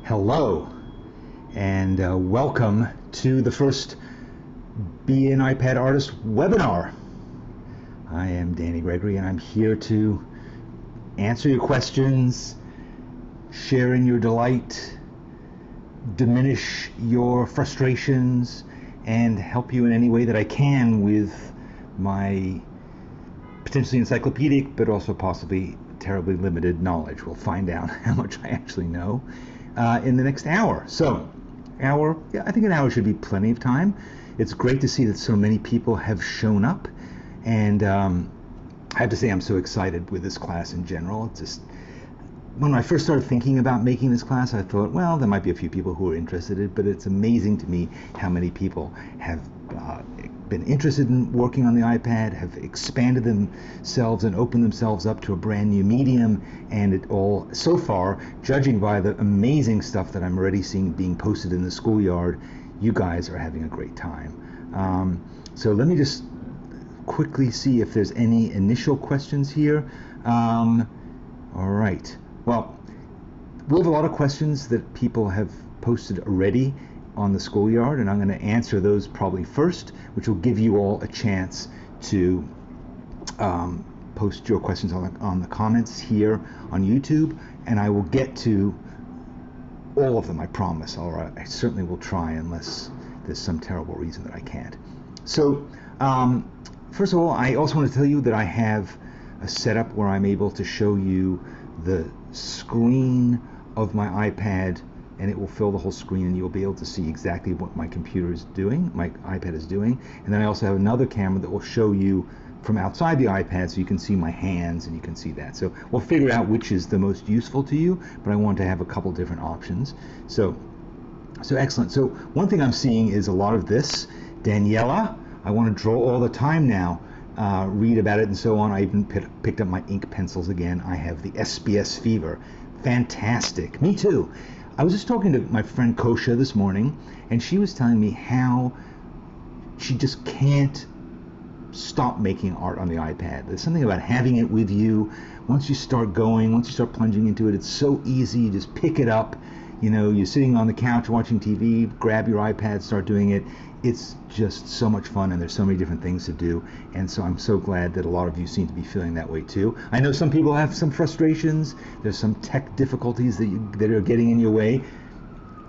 Hello, and welcome to the first Be an iPad Artist webinar. I am Danny Gregory, and I'm here to answer your questions, share in your delight, diminish your frustrations, and help you in any way that I can with my potentially encyclopedic, but also possibly terribly limited knowledge. We'll find out how much I actually know in the next hour. So, I think an hour should be plenty of time. It's great to see that so many people have shown up, and I have to say I'm so excited with this class in general. It's just, when I first started thinking about making this class, I thought, well, there might be a few people who are interested in it, but it's amazing to me how many people have been interested in working on the iPad, have expanded themselves and opened themselves up to a brand new medium, and it all, so far, judging by the amazing stuff that I'm already seeing being posted in the schoolyard, you guys are having a great time. So let me just quickly see if there's any initial questions here. All right. Well, we have a lot of questions that people have posted already on the schoolyard, and I'm going to answer those probably first, which will give you all a chance to post your questions on the comments here on YouTube, and I will get to all of them, I promise. All right, I certainly will try, unless there's some terrible reason that I can't. So first of all, I also want to tell you that I have a setup where I'm able to show you the screen of my iPad, and it will fill the whole screen, and you'll be able to see exactly what my computer is doing, my iPad is doing. And then I also have another camera that will show you from outside the iPad, so you can see my hands and you can see that. So we'll figure out which is the most useful to you, but I want to have a couple different options. So excellent. So one thing I'm seeing is a lot of this. Daniela, I want to draw all the time now. Read about it and so on. I even picked up my ink pencils again. I have the SBS Fever. Fantastic. Me too. I was just talking to my friend Kosha this morning, and she was telling me how she just can't stop making art on the iPad. There's something about having it with you. Once you start going, once you start plunging into it, it's so easy. You just pick it up. You know, you're sitting on the couch watching TV, grab your iPad, start doing it. It's just so much fun, and there's so many different things to do, and so I'm so glad that a lot of you seem to be feeling that way too. I know some people have some frustrations. There's some tech difficulties that are getting in your way.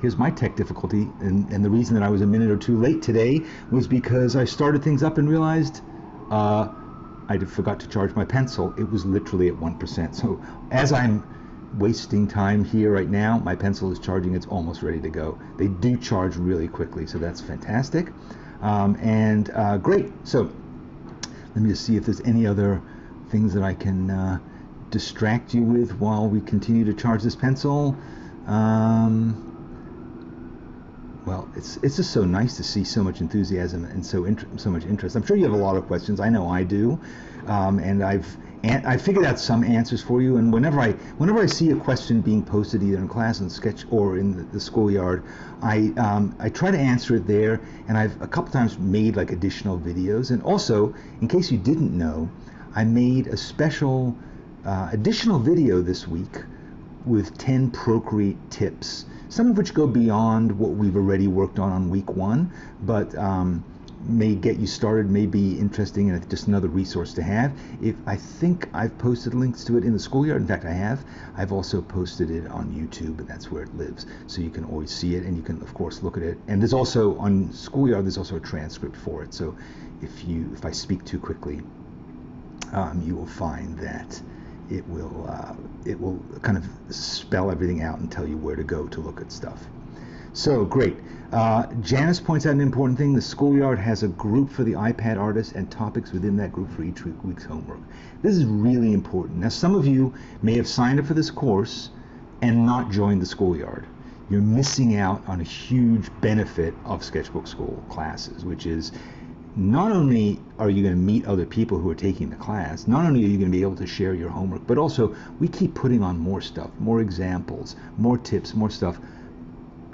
Here's my tech difficulty, and the reason that I was a minute or two late today was because I started things up and realized I forgot to charge my pencil. It was literally at 1%. So as I'm wasting time here right now, my pencil is charging. It's almost ready to go. They do charge really quickly, so that's fantastic. Great. So let me just see if there's any other things that I can distract you with while we continue to charge this pencil. Well, it's just so nice to see so much enthusiasm and so much interest. I'm sure you have a lot of questions. I know I do, and I've figured out some answers for you. And whenever I see a question being posted either in class, in Sketch, or in the schoolyard, I try to answer it there. And I've a couple times made like additional videos. And also, in case you didn't know, I made a special additional video this week with 10 Procreate tips, some of which go beyond what we've already worked on week 1, but may get you started, may be interesting, and just another resource to have. I think I've posted links to it in the schoolyard. In fact, I have. I've also posted it on YouTube, and that's where it lives, so you can always see it, and you can of course look at it. And there's also on schoolyard, there's also a transcript for it, so if I speak too quickly, you will find that it will kind of spell everything out and tell you where to go to look at stuff. So great. Janice points out an important thing. The schoolyard has a group for the iPad artists and topics within that group for each week's homework. This is really important. Now, some of you may have signed up for this course and not joined the schoolyard. You're missing out on a huge benefit of Sketchbook School classes, which is not only are you going to meet other people who are taking the class, not only are you going to be able to share your homework, but also we keep putting on more stuff, more examples, more tips, more stuff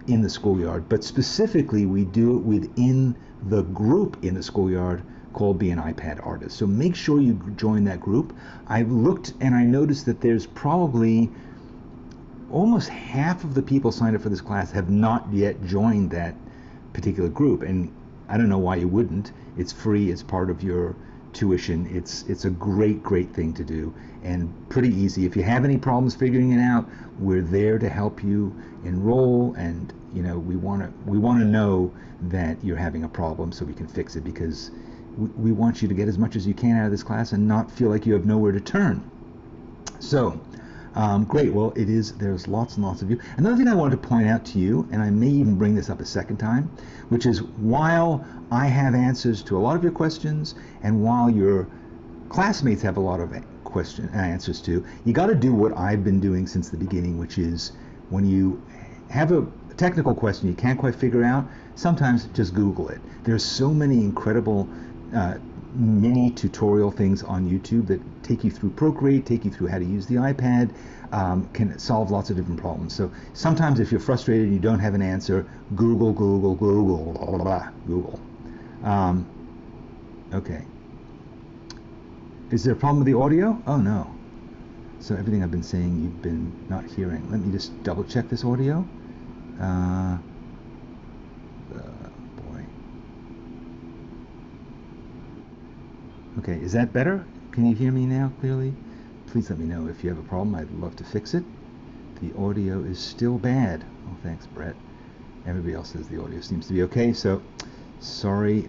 in the schoolyard. But specifically, we do it within the group in the schoolyard called Be an iPad Artist. So make sure you join that group. I looked and I noticed that there's probably almost half of the people signed up for this class have not yet joined that particular group, and I don't know why you wouldn't. It's free, it's part of your tuition. It's a great thing to do, and pretty easy. If you have any problems figuring it out, we're there to help you enroll, and you know, we want to know that you're having a problem so we can fix it, because we want you to get as much as you can out of this class and not feel like you have nowhere to turn. So great. Well, there's lots and lots of you. Another thing I wanted to point out to you, and I may even bring this up a second time, which is while I have answers to a lot of your questions, and while your classmates have a lot of answers to, you got to do what I've been doing since the beginning, which is when you have a technical question you can't quite figure out, sometimes just Google it. There's so many incredible mini tutorial things on YouTube that take you through Procreate, take you through how to use the iPad, can solve lots of different problems. So sometimes if you're frustrated and you don't have an answer, Google, blah, blah, blah, Google. Okay. Is there a problem with the audio? Oh no. So everything I've been saying you've been not hearing. Let me just double check this audio. Boy. Okay, is that better? Can you hear me now clearly? Please let me know if you have a problem. I'd love to fix it. The audio is still bad. Oh, thanks, Brett. Everybody else says the audio seems to be okay, so sorry.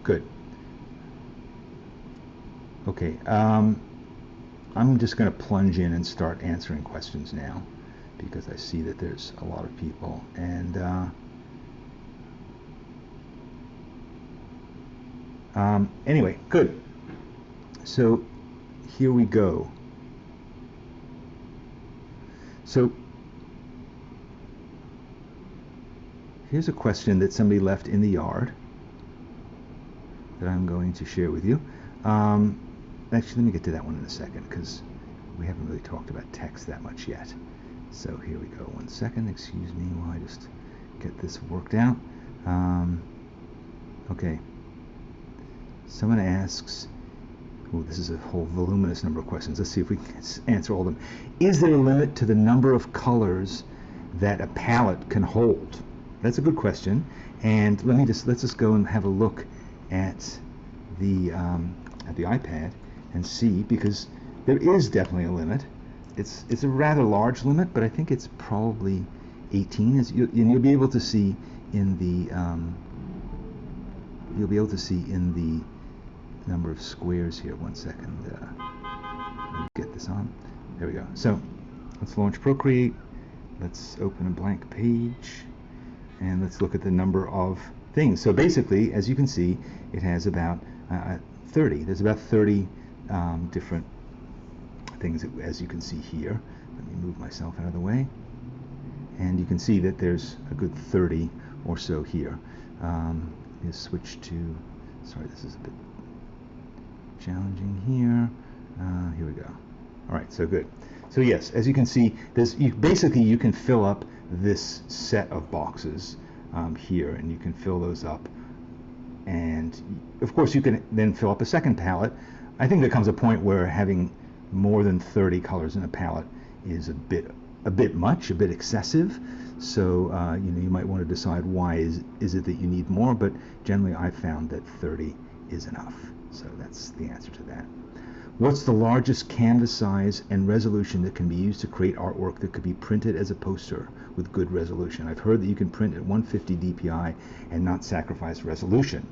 Good. Okay, I'm just going to plunge in and start answering questions now, because I see that there's a lot of people. And anyway, good. So here we go. So here's a question that somebody left in the yard that I'm going to share with you. Actually, let me get to that one in a second, because we haven't really talked about text that much yet. So here we go. 1 second. Excuse me while I just get this worked out. Okay. Someone asks, oh, this is a whole voluminous number of questions. Let's see if we can answer all of them. Is there a limit to the number of colors that a palette can hold? That's a good question. And let's just go and have a look at the iPad and see, because there is definitely a limit. It's a rather large limit, but I think it's probably 18. You'll be able to see in the number of squares here. 1 second. Let me get this on. There we go. So let's launch Procreate. Let's open a blank page, and let's look at the number of things. So basically, as you can see, it has about 30. There's about 30 different things, as you can see here. Let me move myself out of the way. And you can see that there's a good 30 or so here. Let's switch to, sorry, this is a bit challenging here. Here we go. All right, so good. So yes, as you can see, basically you can fill up this set of boxes here, and you can fill those up. And of course you can then fill up a second palette. I think there comes a point where having more than 30 colors in a palette is a bit much, a bit excessive. So you might want to decide why is it that you need more, but generally I've found that 30 is enough. So that's the answer to that. What's the largest canvas size and resolution that can be used to create artwork that could be printed as a poster with good resolution? I've heard that you can print at 150 dpi and not sacrifice resolution.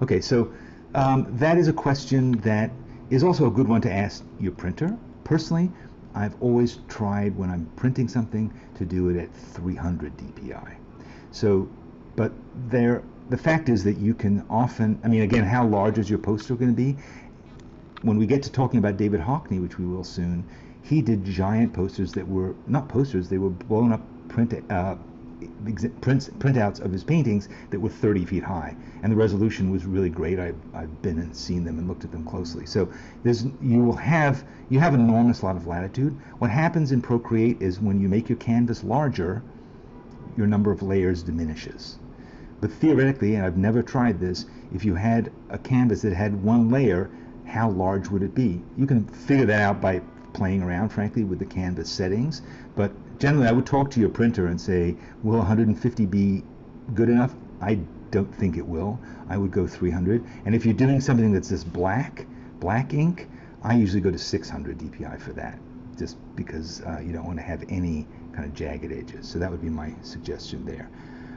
Okay, so that is a question that is also a good one to ask your printer. Personally, I've always tried when I'm printing something to do it at 300 dpi. So, but the fact is that you can often, I mean, again, how large is your poster going to be? When we get to talking about David Hockney, which we will soon, he did giant posters that were not posters, they were blown up printouts of his paintings that were 30 feet high, and the resolution was really great. I've been and seen them and looked at them closely. So you have an enormous lot of latitude. What happens in Procreate is when you make your canvas larger, your number of layers diminishes. But theoretically, and I've never tried this, if you had a canvas that had one layer, how large would it be? You can figure that out by playing around, frankly, with the canvas settings. But generally, I would talk to your printer and say, will 150 be good enough? I don't think it will. I would go 300. And if you're doing something that's this black ink, I usually go to 600 DPI for that, just because you don't want to have any kind of jagged edges. So that would be my suggestion there.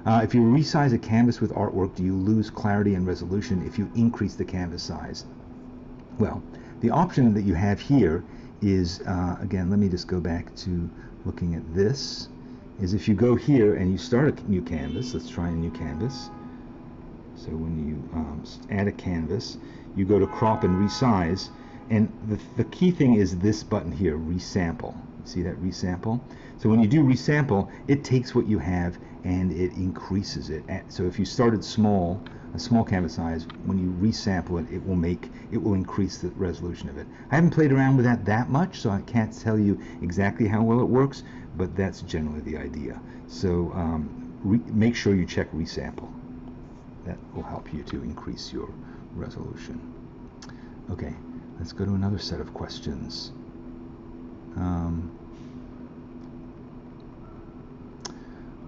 If you resize a canvas with artwork, do you lose clarity and resolution if you increase the canvas size? Well, the option that you have here is, again, let me just go back to looking at this, is if you go here and you start a new canvas, let's try a new canvas. So when you add a canvas, you go to crop and resize, and the key thing is this button here, resample. See that resample? So when you do resample, it takes what you have and it increases it. So if you started small, a small canvas size, when you resample it, it will increase the resolution of it. I haven't played around with that much, so I can't tell you exactly how well it works, but that's generally the idea. So make sure you check resample. That will help you to increase your resolution. Okay, let's go to another set of questions.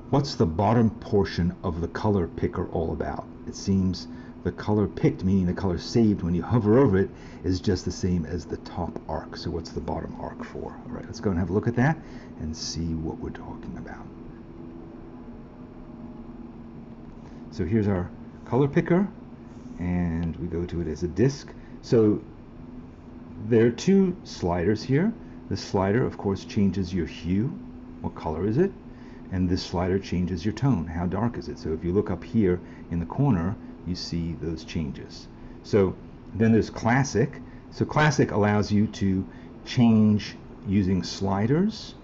What's the bottom portion of the color picker all about? It seems the color picked, meaning the color saved when you hover over it, is just the same as the top arc. So what's the bottom arc for? All right, let's go and have a look at that and see what we're talking about. So here's our color picker, and we go to it as a disk. So there are two sliders here. This slider, of course, changes your hue. What color is it? And this slider changes your tone. How dark is it? So if you look up here in the corner, you see those changes. So then there's classic. So classic allows you to change using sliders.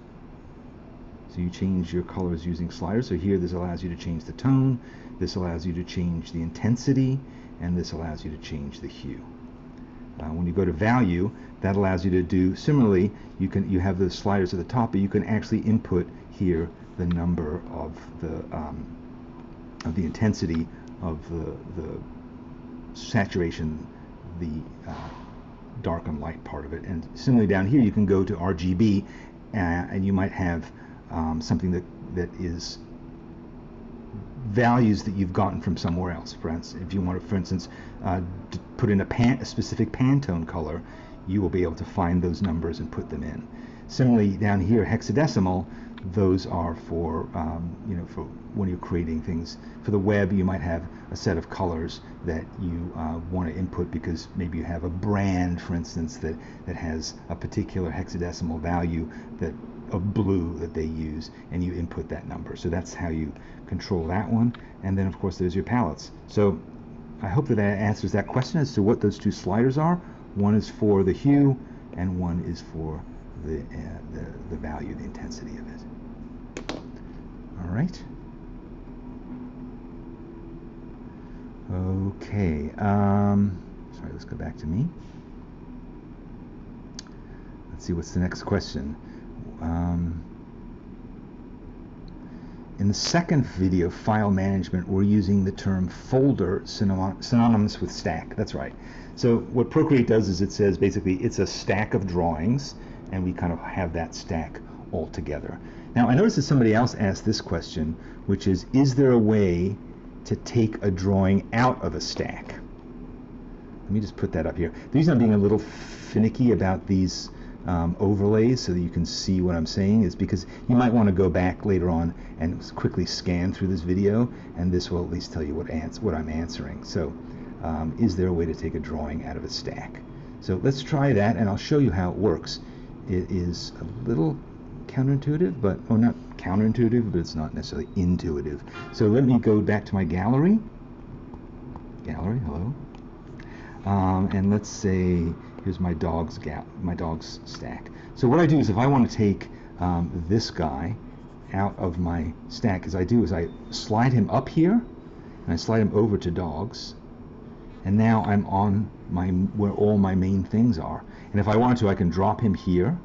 So you change your colors using sliders. So here this allows you to change the tone, this allows you to change the intensity, and this allows you to change the hue. When you go to value, that allows you to do similarly. You have the sliders at the top, but you can actually input here the number of the intensity of the saturation, the dark and light part of it. And similarly down here, you can go to RGB, and you might have something that is values that you've gotten from somewhere else. For instance, if you want to, for instance, put in a specific Pantone color, you will be able to find those numbers and put them in. Similarly, down here, hexadecimal, those are for for when you're creating things for the web. You might have a set of colors that you want to input because maybe you have a brand, for instance, that has a particular hexadecimal value of blue that they use, and you input that number. So that's how you control that one. And then of course there's your palettes. So I hope that answers that question as to what those two sliders are. One is for the hue and one is for the value, the intensity of it. All right. Okay. Sorry, let's go back to me. Let's see, what's the next question? In the second video, file management, we're using the term folder synonymous with stack. That's right. So what Procreate does is it says basically it's a stack of drawings, and we kind of have that stack all together. Now I noticed that somebody else asked this question, which is there a way to take a drawing out of a stack? Let me just put that up here. The reason I'm being a little finicky about these overlays so that you can see what I'm saying is because you might want to go back later on and quickly scan through this video, and this will at least tell you what I'm answering. So is there a way to take a drawing out of a stack? So let's try that, and I'll show you how it works. It is a little counterintuitive, but not counterintuitive, but it's not necessarily intuitive. So let me go back to my gallery. Hello. And let's say here's my dog's stack. So what I do is if I want to take this guy out of my stack, as I do is I slide him up here and I slide him over to dogs, and now I'm on where all my main things are. And if I want to, I can drop him here,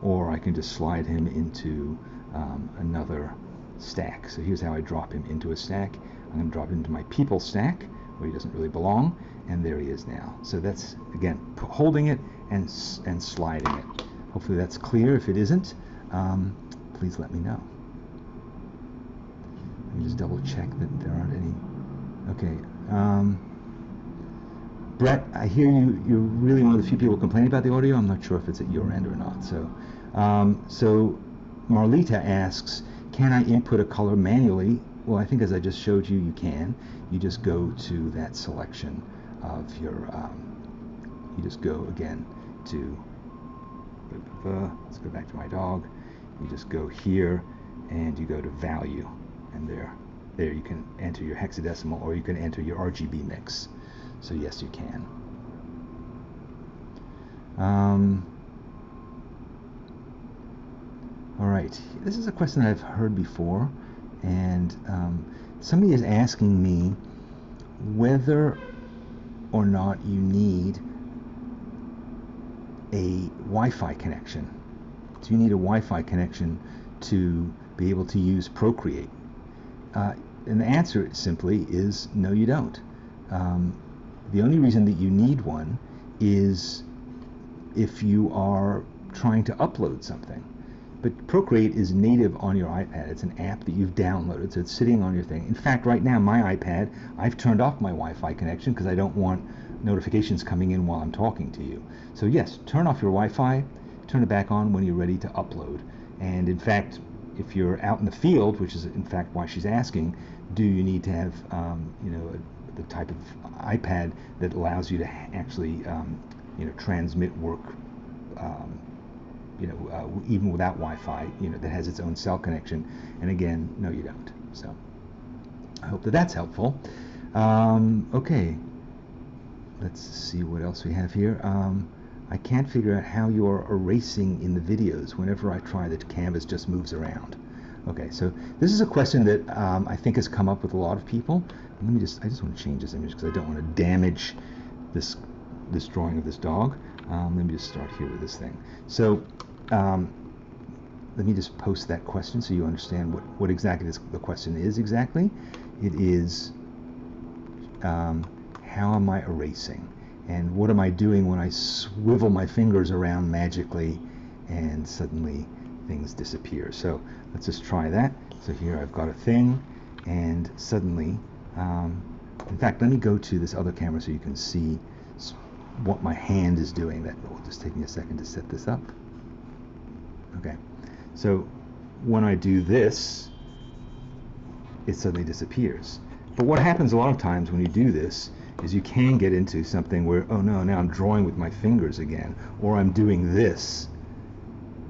or I can just slide him into another stack. So here's how I drop him into a stack. I'm going to drop him into my people stack where he doesn't really belong, and there he is now. So that's, again, holding it and sliding it. hopefully that's clear. If it isn't, please let me know. Let me just double check that there aren't any. Okay. Brett, I hear you're really one of the few people complaining about the audio. I'm not sure if it's at your end or not. So Marlita asks, can I input a color manually? Well, I think as I just showed you, you can. You just go to that selection of your, you just go again to, let's go back to my dog. You just go here and you go to value, and there you can enter your hexadecimal, or you can enter your RGB mix. So yes, you can. All right, this is a question that I've heard before, and somebody is asking me whether or not you need a Wi-Fi connection. Do you need a Wi-Fi connection to be able to use Procreate? And the answer simply is no, you don't. The only reason that you need one is if you are trying to upload something. But Procreate is native on your iPad. It's an app that you've downloaded, so it's sitting on your thing. In fact, right now, my iPad, I've turned off my Wi-Fi connection because I don't want notifications coming in while I'm talking to you. So yes, turn off your Wi-Fi, turn it back on when you're ready to upload. And in fact, if you're out in the field, which is in fact why she's asking, do you need to have the type of iPad that allows you to actually transmit work even without Wi-Fi, that has its own cell connection? And again, no, you don't. So I hope that that's helpful. Okay, let's see what else we have here. I can't figure out how you're erasing in the videos. Whenever I try, the canvas just moves around. Okay, so this is a question that I think has come up with a lot of people. I just want to change this image because I don't want to damage this drawing of this dog. Let me just start here with this thing. So let me just post that question so you understand what exactly the question is exactly. It is, how am I erasing? And what am I doing when I swivel my fingers around magically and suddenly things disappear? So let's just try that. So here I've got a thing, and suddenly, in fact, let me go to this other camera so you can see what my hand is doing. That will just take me a second to set this up. Okay, so when I do this, it suddenly disappears. But what happens a lot of times when you do this is you can get into something where, oh no, now I'm drawing with my fingers again, or I'm doing this,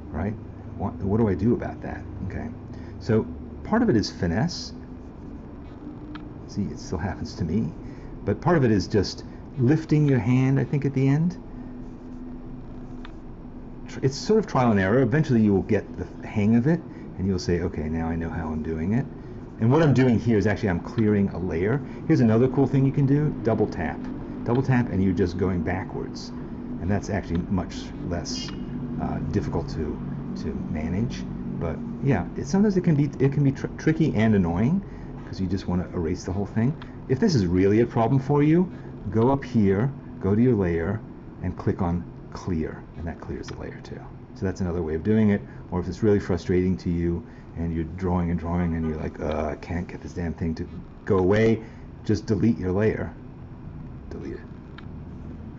right? What do I do about that? Okay, so part of it is finesse. See, it still happens to me, but part of it is just lifting your hand, I think, at the end. It's sort of trial and error. Eventually you will get the hang of it, and you'll say, okay, now I know how I'm doing it. And what I'm doing here is actually I'm clearing a layer. Here's another cool thing you can do: double tap. Double tap, and you're just going backwards. And that's actually much less difficult to manage. But yeah, sometimes it can be tricky and annoying because you just want to erase the whole thing. If this is really a problem for you, go up here, go to your layer, and click on clear, and that clears the layer too. So that's another way of doing it. Or if it's really frustrating to you and you're drawing and drawing and you're like, I can't get this damn thing to go away, just delete your layer. Delete it.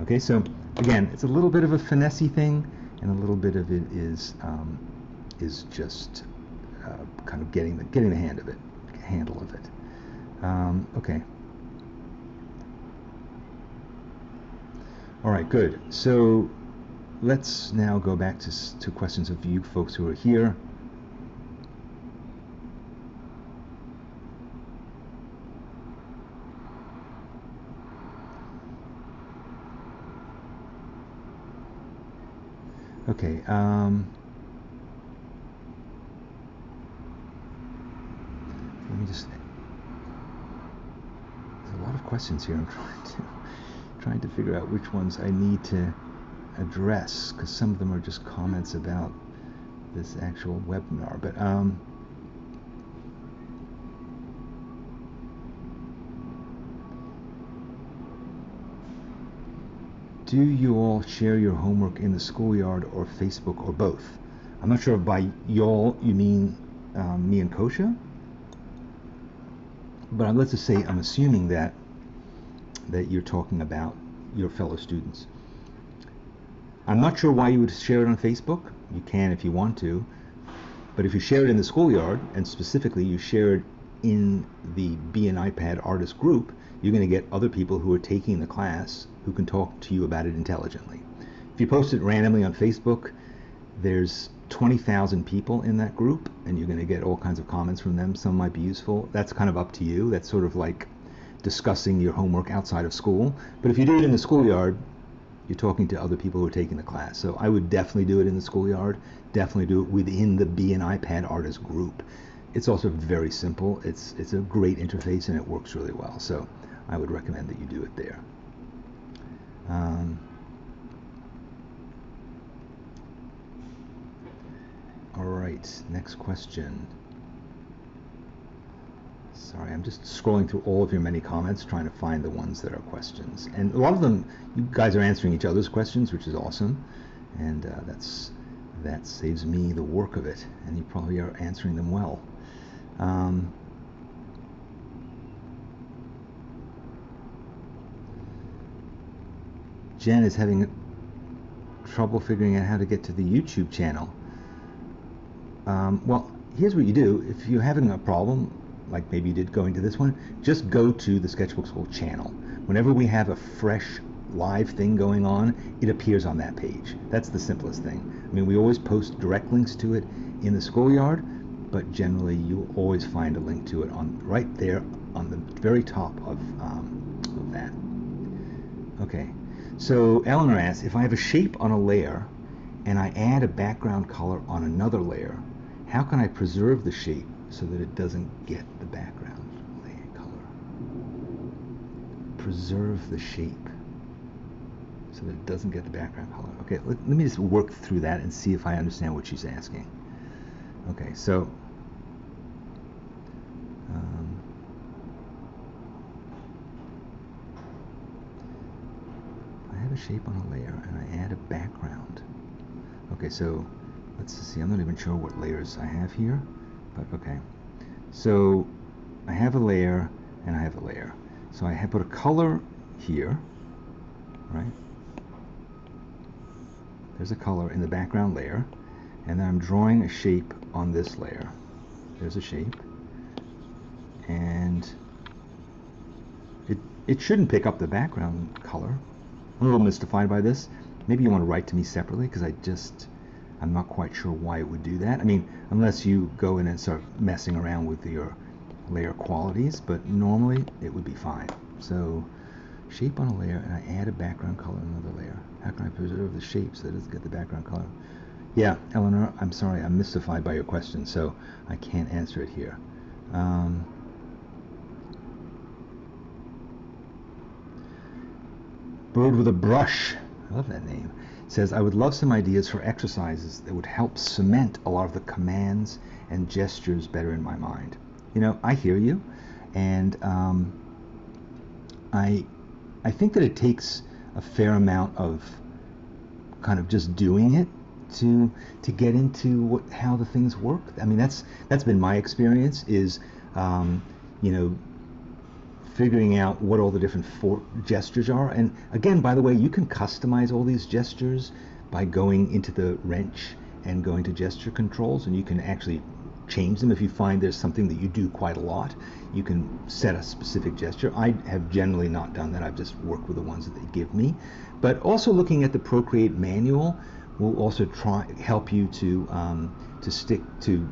Okay, so again, it's a little bit of a finessey thing, and a little bit of it is just kind of getting the handle of it. Okay. All right, good. So let's now go back to questions of you folks who are here. Okay. Let me just. There's a lot of questions here. I'm trying to figure out which ones I need to address, because some of them are just comments about this actual webinar. But Do you all share your homework in the schoolyard or Facebook or both? I'm not sure if by y'all you mean me and Kosha, but let's just say I'm assuming that you're talking about your fellow students. I'm not sure why you would share it on Facebook. You can if you want to, but if you share it in the schoolyard, and specifically you share it in the Be an iPad Artist group, you're going to get other people who are taking the class who can talk to you about it intelligently. If you post it randomly on Facebook, there's 20,000 people in that group, and you're going to get all kinds of comments from them. Some might be useful. That's kind of up to you. That's sort of like discussing your homework outside of school. But if you do it in the schoolyard, you're talking to other people who are taking the class. So I would definitely do it in the schoolyard. Definitely do it within the Be an iPad Artist group. It's also very simple. It's a great interface, and it works really well. So I would recommend that you do it there. All right, next question. Sorry, I'm just scrolling through all of your many comments, trying to find the ones that are questions. And a lot of them, you guys are answering each other's questions, which is awesome. And that saves me the work of it. And you probably are answering them well. Jen is having trouble figuring out how to get to the YouTube channel. Well, here's what you do. If you're having a problem, like maybe you did going to this one, just go to the Sketchbook School channel. Whenever we have a fresh live thing going on, it appears on that page. That's the simplest thing. I mean, we always post direct links to it in the schoolyard, but generally you'll always find a link to it on right there on the very top of that. Okay, so Eleanor asks, if I have a shape on a layer and I add a background color on another layer, how can I preserve the shape so that it doesn't get the background layer color? Preserve the shape so that it doesn't get the background color. Okay, let me just work through that and see if I understand what she's asking. Okay, so I have a shape on a layer and I add a background. Okay, so let's see, I'm not even sure what layers I have here, but okay. So I have a layer and I have a layer. So I have put a color here, right? There's a color in the background layer, and then I'm drawing a shape on this layer. There's a shape, and it shouldn't pick up the background color. I'm a little mystified by this. Maybe you want to write to me separately, because I'm not quite sure why it would do that. I mean, unless you go in and start messing around with your layer qualities, but normally it would be fine. So shape on a layer, and I add a background color on another layer. How can I preserve the shape so that it doesn't get the background color? Yeah, Eleanor, I'm sorry, I'm mystified by your question, so I can't answer it here. Bird with a Brush, I love that name, says, I would love some ideas for exercises that would help cement a lot of the commands and gestures better in my mind. You know, I hear you, and I think that it takes a fair amount of kind of just doing it to get into how the things work. I mean, that's been my experience, is you know, figuring out what all the different gestures are. And again, by the way, you can customize all these gestures by going into the wrench and going to gesture controls, and you can actually change them. If you find there's something that you do quite a lot, you can set a specific gesture. I have generally not done that. I've just worked with the ones that they give me. But also looking at the Procreate manual will also help you to stick to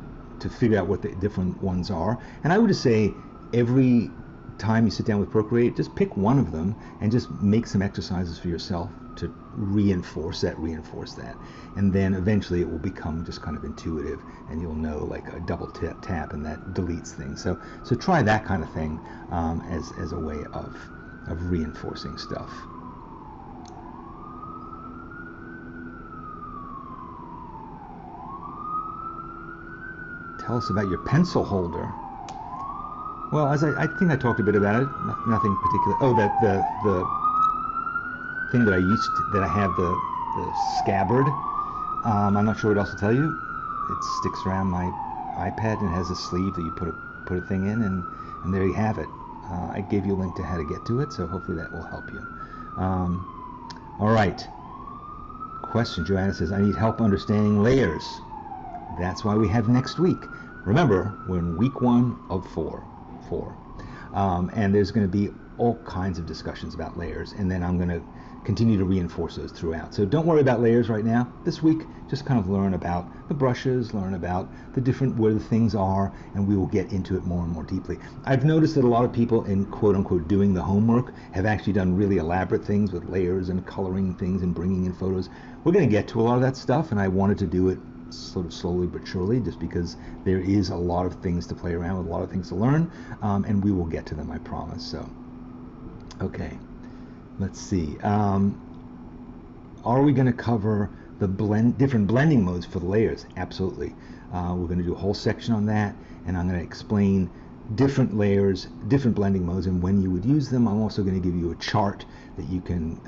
figure out what the different ones are. And I would just say every time you sit down with Procreate, just pick one of them and just make some exercises for yourself to reinforce that, and then eventually it will become just kind of intuitive, and you'll know, like a double tap and that deletes things. So try that kind of thing as a way of reinforcing stuff. Tell us about your pencil holder. Well, as I think I talked a bit about it, nothing particular. Oh, that thing that that I have the scabbard. I'm not sure what else to tell you. It sticks around my iPad and has a sleeve that you put a thing in, and there you have it. I gave you a link to how to get to it, so hopefully that will help you. All right. Question, Joanna says, I need help understanding layers. That's why we have next week. Remember, we're in week 1 of 4. And there's going to be all kinds of discussions about layers, and then I'm going to continue to reinforce those throughout. So don't worry about layers right now. This week, just kind of learn about the brushes, learn about the different, where the things are, and we will get into it more and more deeply. I've noticed that a lot of people in quote-unquote doing the homework have actually done really elaborate things with layers and coloring things and bringing in photos. We're going to get to a lot of that stuff, and I wanted to do it sort of slowly but surely, just because there is a lot of things to play around with, a lot of things to learn, and we will get to them, I promise. So, okay. Let's see. Are we going to cover the different blending modes for the layers? Absolutely. We're going to do a whole section on that, and I'm going to explain different layers, different blending modes, and when you would use them. I'm also going to give you a chart that you can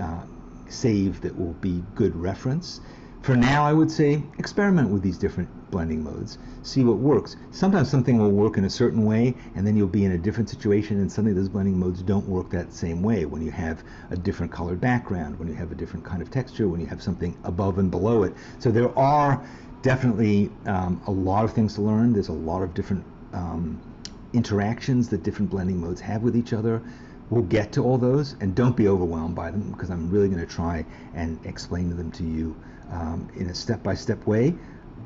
save that will be good reference. For now, I would say experiment with these different blending modes. See what works. Sometimes something will work in a certain way, and then you'll be in a different situation, and suddenly those blending modes don't work that same way. When you have a different colored background, when you have a different kind of texture, when you have something above and below it. So there are definitely a lot of things to learn. There's a lot of different interactions that different blending modes have with each other. We'll get to all those, and don't be overwhelmed by them, because I'm really going to try and explain them to you in a step-by-step way.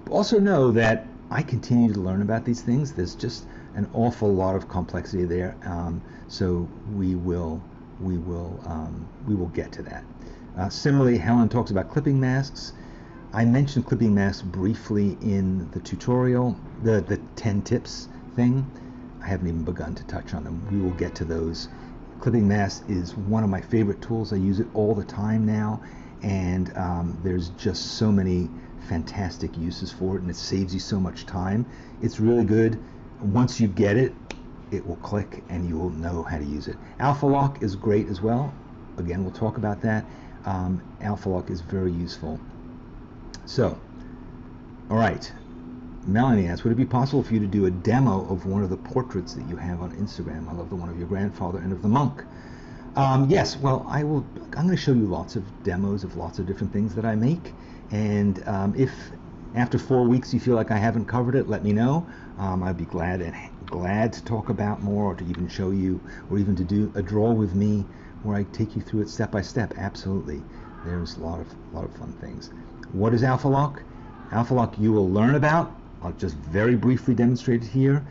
Also know that I continue to learn about these things. There's just an awful lot of complexity there, so we will get to that. Similarly, Helen talks about clipping masks. I mentioned clipping masks briefly in the tutorial, the 10 tips thing. I haven't even begun to touch on them. We will get to those. Clipping mask is one of my favorite tools. I use it all the time now, and there's just so many fantastic uses for it, and it saves you so much time. It's really good. Once you get it, it will click and you will know how to use it. Alpha Lock is great as well. Again, we'll talk about that. Alpha Lock is very useful. So, all right. Melanie asks, would it be possible for you to do a demo of one of the portraits that you have on Instagram? I love the one of your grandfather and of the monk. Yes, well, I'm going to show you lots of demos of lots of different things that I make. And if after 4 weeks you feel like I haven't covered it, let me know. I'd be glad to talk about more, or to even show you, or even to do a draw with me where I take you through it step by step. Absolutely. There's a lot of fun things. What is Alpha Lock? Alpha Lock you will learn about. I'll just very briefly demonstrate it here.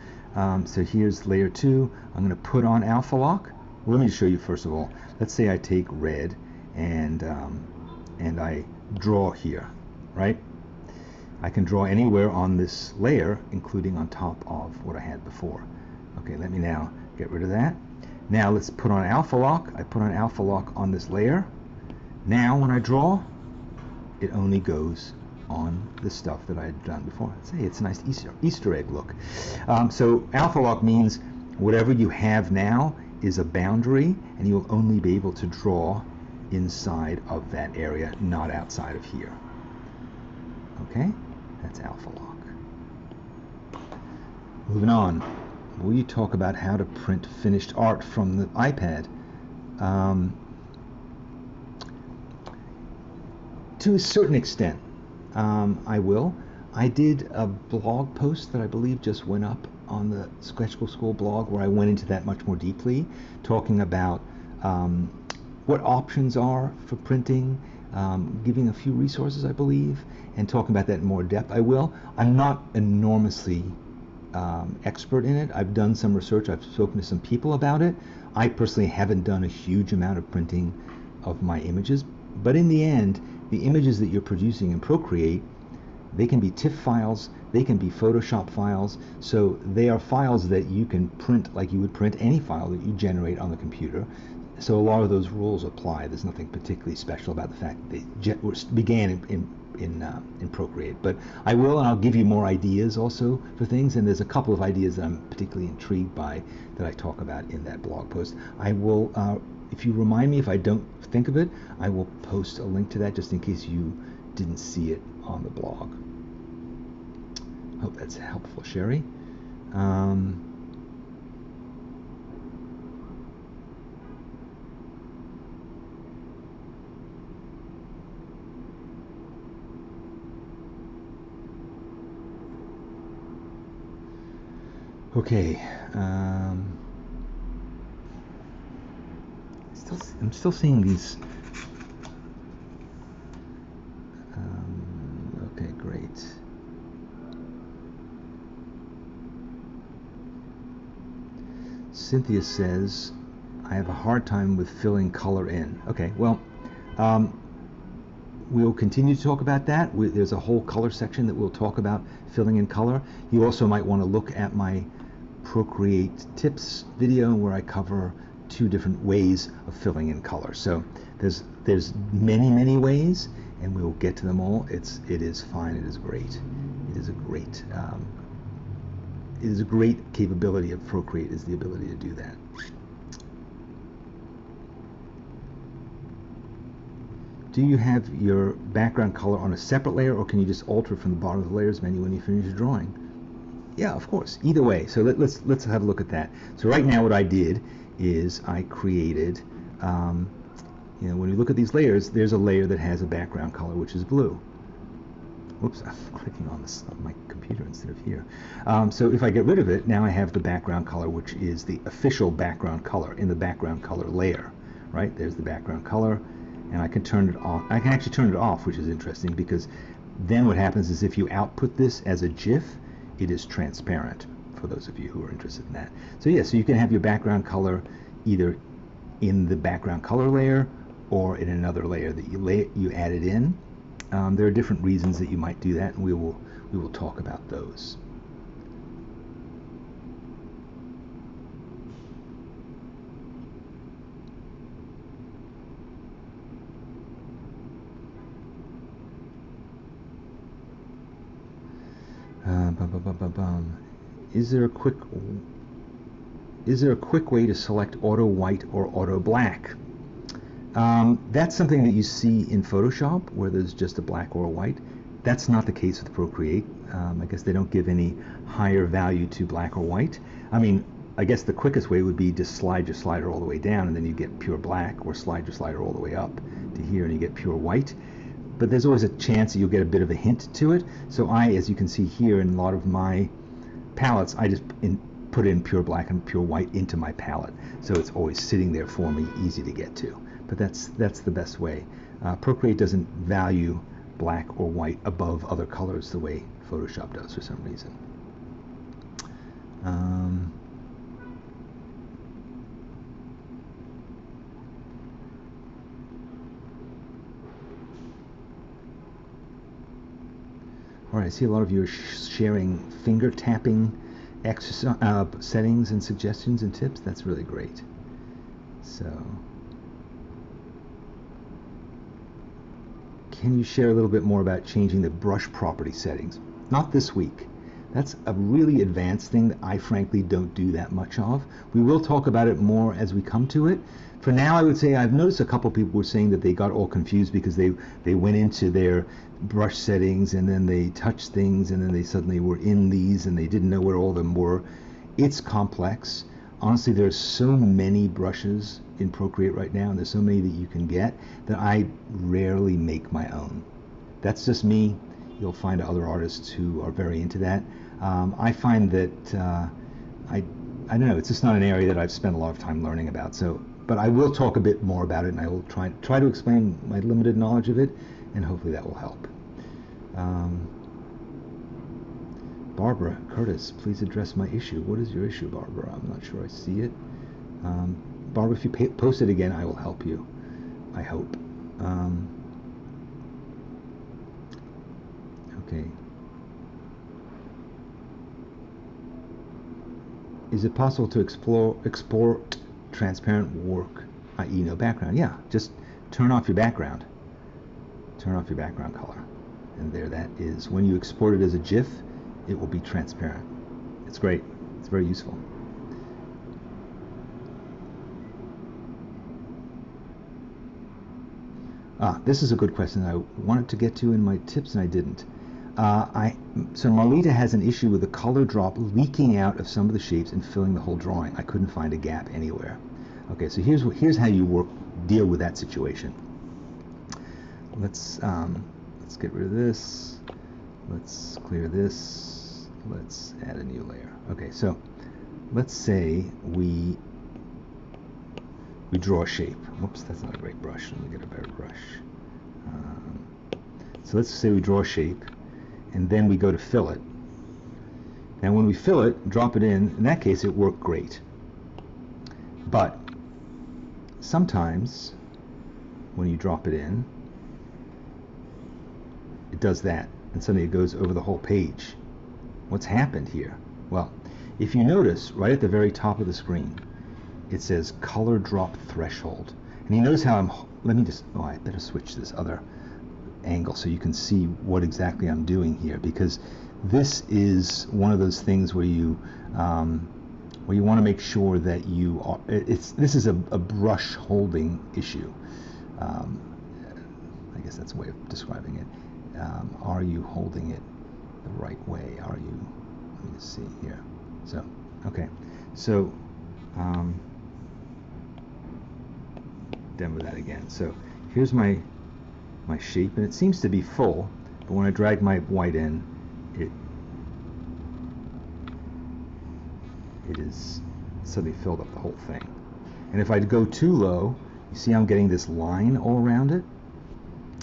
So here's layer 2. I'm going to put on Alpha Lock. Well, let me show you first of all. Let's say I take red and I draw here, right? I can draw anywhere on this layer, including on top of what I had before. Okay, let me now get rid of that. Now let's put on Alpha Lock. I put on Alpha Lock on this layer. Now when I draw, it only goes on the stuff that I had done before. Say it's a nice Easter egg look. So Alpha Lock means whatever you have now is a boundary, and you'll only be able to draw inside of that area, not outside of here. Okay, that's Alpha Lock. Moving on, will you talk about how to print finished art from the iPad? To a certain extent, I will. I did a blog post that I believe just went up on the Sketchbook School blog, where I went into that much more deeply, talking about what options are for printing, giving a few resources, I believe, and talking about that in more depth. I will. I'm not enormously expert in it. I've done some research. I've spoken to some people about it. I personally haven't done a huge amount of printing of my images, but in the end, the images that you're producing in Procreate, they can be TIFF files, they can be Photoshop files, so they are files that you can print like you would print any file that you generate on the computer. So a lot of those rules apply. There's nothing particularly special about the fact that they began in Procreate. But I will, and I'll give you more ideas also for things, and there's a couple of ideas that I'm particularly intrigued by that I talk about in that blog post. I will if you remind me, if I don't think of it, I will post a link to that just in case you didn't see it on the blog. Hope that's helpful, Sherry. Okay. I'm still seeing these. Okay, great. Cynthia says, I have a hard time with filling color in. Okay, well, we'll continue to talk about that. There's a whole color section that we'll talk about filling in color. You also might want to look at my Procreate tips video where I cover 2 different ways of filling in color. So there's many ways, and we will get to them all. It is fine. It is great. It is a great capability of Procreate, is the ability to do that. Do you have your background color on a separate layer, or can you just alter from the bottom of the layers menu when you finish your drawing? Yeah, of course. Either way. So let's have a look at that. So right now, what I did is I created, when you look at these layers, there's a layer that has a background color which is blue. Whoops, I'm clicking on this on my computer instead of here. So if I get rid of it, now I have the background color, which is the official background color in the background color layer. Right? There's the background color, and I can turn it off. I can actually turn it off, which is interesting, because then what happens is if you output this as a GIF, it is transparent, for those of you who are interested in that. So yeah, so you can have your background color either in the background color layer or in another layer that you added in. There are different reasons that you might do that, and we will talk about those. Is there a quick way to select auto white or auto black? That's something that you see in Photoshop, where there's just a black or a white. That's not the case with Procreate. I guess they don't give any higher value to black or white. I mean, I guess the quickest way would be to slide your slider all the way down, and then you get pure black, or slide your slider all the way up to here and you get pure white. But there's always a chance that you'll get a bit of a hint to it. So as you can see here in a lot of my palettes, I just put in pure black and pure white into my palette. So it's always sitting there for me, easy to get to. But that's the best way. Procreate doesn't value black or white above other colors the way Photoshop does for some reason. All right, I see a lot of you are sharing finger tapping exercise settings and suggestions and tips. That's really great. So, can you share a little bit more about changing the brush property settings? Not this week. That's a really advanced thing that I frankly don't do that much of. We will talk about it more as we come to it. For now, I would say I've noticed a couple people were saying that they got all confused because they went into their brush settings and then they touched things and then they suddenly were in these and they didn't know where all of them were. It's complex. Honestly, there's so many brushes in Procreate right now, and there's so many that you can get, that I rarely make my own. That's just me. You'll find other artists who are very into that. I find that I don't know, it's just not an area that I've spent a lot of time learning about. So, but I will talk a bit more about it, and I will try to explain my limited knowledge of it, and hopefully that will help. Barbara Curtis, please address my issue. What is your issue, Barbara? I'm not sure I see it. Barbara, if you post it again, I will help you, I hope. Okay. Is it possible to export transparent work, i.e. no background? Yeah, just turn off your background. Turn off your background color. And there that is. When you export it as a GIF, it will be transparent. It's great. It's very useful. This is a good question I wanted to get to in my tips and I didn't. So Marlita has an issue with the color drop leaking out of some of the shapes and filling the whole drawing. I couldn't find a gap anywhere. Okay, so here's how you deal with that situation. Let's get rid of this. Let's clear this. Let's add a new layer. Okay, so let's say we draw a shape. Whoops, that's not a great brush. Let me get a better brush. So let's say we draw a shape, and then we go to fill it. Now when we fill it, drop it in that case it worked great. But sometimes when you drop it in, it does that, and suddenly it goes over the whole page. What's happened here? Well, if you notice, right at the very top of the screen, it says color drop threshold. And you notice how I better switch this other angle so you can see what exactly I'm doing here, because this is one of those things where you want to make sure that you are, this is a brush holding issue. I guess that's a way of describing it. Are you holding it the right way? Are you, let me just see here. So, okay, so demo that again. So here's my shape, and it seems to be full, but when I drag my white in, it is suddenly filled up the whole thing. And if I go too low, you see I'm getting this line all around it,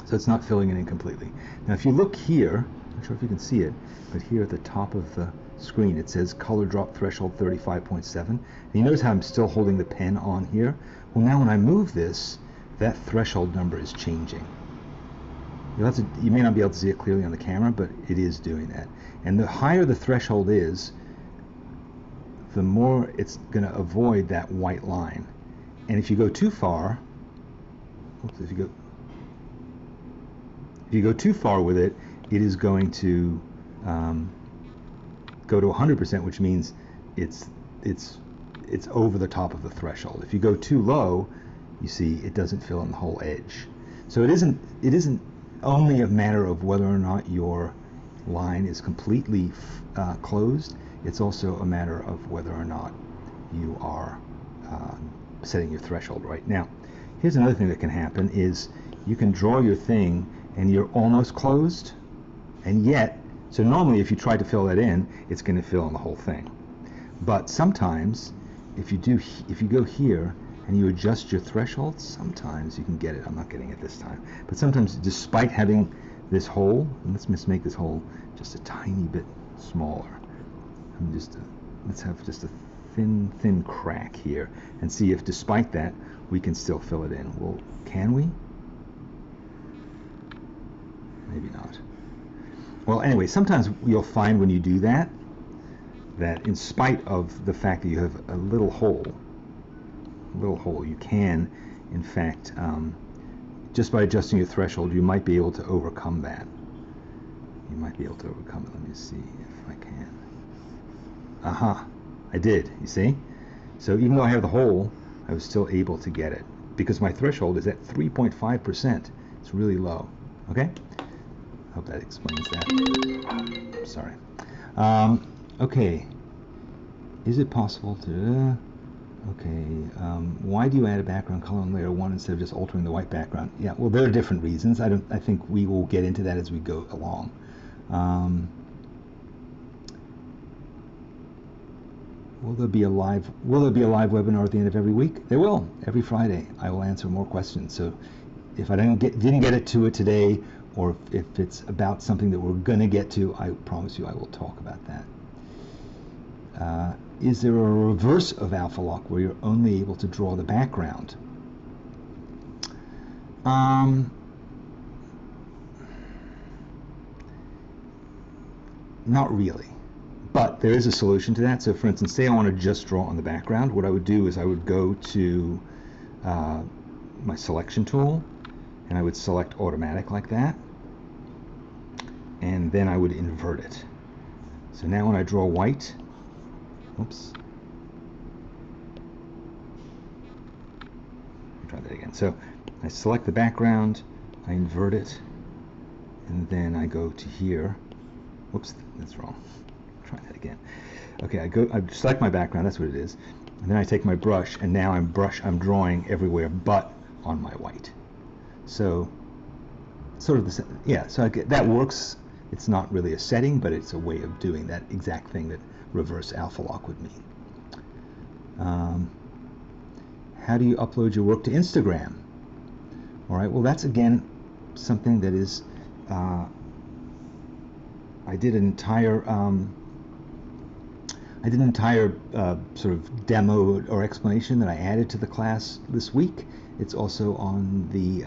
so it's not filling it in completely. Now if you look here, I'm not sure if you can see it, but here at the top of the screen it says color drop threshold 35.7, and you notice how I'm still holding the pen on here. Well, now when I move this, that threshold number is changing. You may not be able to see it clearly on the camera, but it is doing that. And the higher the threshold is, the more it's going to avoid that white line. And if you go too far, if you go too far with it, it is going to go to 100%, which means it's over the top of the threshold. If you go too low, you see it doesn't fill in the whole edge. So it isn't only a matter of whether or not your line is completely closed. It's also a matter of whether or not you are setting your threshold right. Now, here's another thing that can happen is you can draw your thing and you're almost closed, and yet, so normally if you try to fill that in, it's going to fill in the whole thing. But sometimes if you go here and you adjust your threshold, sometimes you can get it. I'm not getting it this time, but sometimes despite having this hole, and let's make this hole just a tiny bit smaller. Let's have just a thin crack here and see if despite that we can still fill it in. Well, can we? Maybe not. Well, anyway, sometimes you'll find when you do that in spite of the fact that you have a little hole, you can, in fact, just by adjusting your threshold, you might be able to overcome that. You might be able to overcome it. Let me see if I can. I did, you see? So even though I have the hole, I was still able to get it because my threshold is at 3.5%. It's really low. Okay? I hope that explains that. Sorry. Okay. Is it possible to... Okay. Why do you add a background color on layer 1 instead of just altering the white background? Yeah, well, there are different reasons. I think we will get into that as we go along. Will there be a live webinar at the end of every week? There will. Every Friday I will answer more questions. So if I didn't get to it today, or if it's about something that we're gonna get to, I promise you I will talk about that. Is there a reverse of alpha lock where you're only able to draw the background? Not really. But there is a solution to that. So for instance, say I want to just draw on the background, what I would do is I would go to my selection tool and I would select automatic like that, and then I would invert it. So now when I draw white, oops, let me try that again. So I select the background, I invert it, and then I go to here. Whoops, that's wrong. Try that again. Okay, I select my background, that's what it is, and then I take my brush, and now I'm drawing everywhere but on my white. So sort of the, yeah, so that works. It's not really a setting, but it's a way of doing that exact thing that reverse alpha lock would mean. How do you upload your work to Instagram? All right, well, that's again something that is, I did an entire sort of demo or explanation that I added to the class this week. It's also on the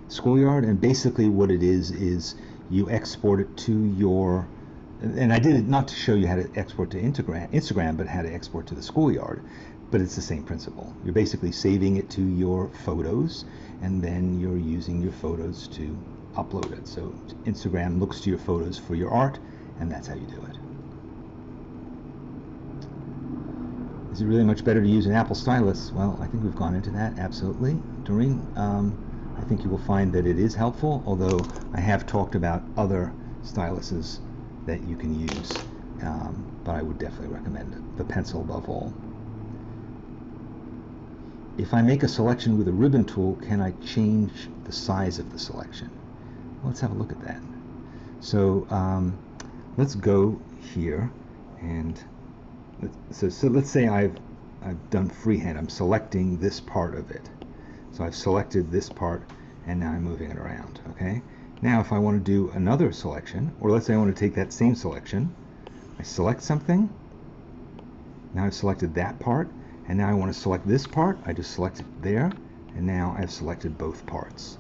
Schoolyard, and basically what it is you export it to your, and I did it not to show you how to export to Instagram, but how to export to the Schoolyard. But it's the same principle. You're basically saving it to your photos, and then you're using your photos to upload it. So Instagram looks to your photos for your art, and that's how you do it. Is it really much better to use an Apple stylus? Well, I think we've gone into that, absolutely. Doreen, I think you will find that it is helpful, although I have talked about other styluses that you can use, but I would definitely recommend the pencil above all. If I make a selection with a ribbon tool, can I change the size of the selection? Well, let's have a look at that. So let's go here, and so let's say I've done freehand. I'm selecting this part of it. So I've selected this part, and now I'm moving it around. Okay. Now, if I want to do another selection, or let's say I want to take that same selection, I select something. Now I've selected that part. And now I want to select this part. I just select it there, and now I've selected both parts.